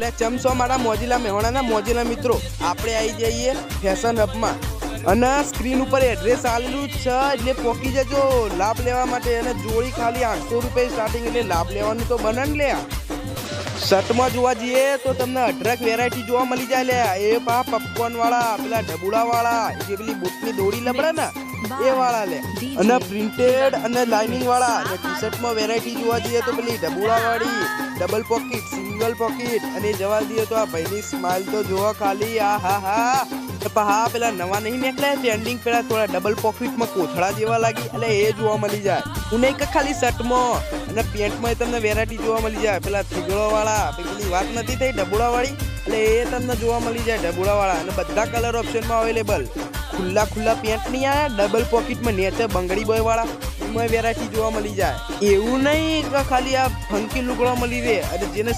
એટલે ચમસો મારા મોજીલા મેહોણાના મોજીલા મિત્રો, આપણે આવી જઈએ ફેશન હબમાં અને સ્ક્રીન ઉપર એડ્રેસ આવેલું જ છે, એટલે પહોંચી જજો લાભ લેવા માટે. અને જોડી ખાલી 800 રૂપિયા સ્ટાર્ટિંગ, એટલે લાભ લેવાનું તો બને ને લે. શર્ટમાં જોવા જઈએ તો તમને અઢળક વેરાયટી જોવા મળી જાય લે. એ પા પપકોર્ન વાળા, પેલા ઢબુડા વાળા, જે પેલી બુટની દોરી લબડે ને એ વાળા લે, અને પ્રિન્ટેડ અને લાઇનિંગ વાળા. અને ટી શર્ટમાં વેરાયટી જોવા જઈએ તો પેલી ઢબુડા વાળી, ડબલ પોકેટ, સિંગલ પોકેટ. અને જવા દઈએ તો આ ભાઈની સ્માઇલ તો જોવા ખાલી, આ હા હા. હા પેલા નવા નહીં નીકળ્યા ટ્રેન્ડિંગ, પેલા થોડા ડબલ પોકેટમાં કોથળા જેવા લાગી, એટલે એ જોવા મળી જાય. હું નહીં કે ખાલી શર્ટમાં અને પેન્ટમાં તમને વેરાયટી જોવા મળી જાય. પેલા થીગડો વાળા, પેલી વાત નથી થઈ ઢબુડા વાળી, એટલે એ તમને જોવા મળી જાય ઢબુડા વાળા. અને બધા કલર ઓપ્શનમાં અવેલેબલ. ખુલ્લા પેન્ટ નહીં આવ્યા, ડબલ પોકેટમાં નેચર બંગડી બોય વાળા, એમાં વેરાયટી જોવા મળી જાય. એવું નહીં કે ખાલી આ ફંકી લુગડો મળી રહે. અને જેને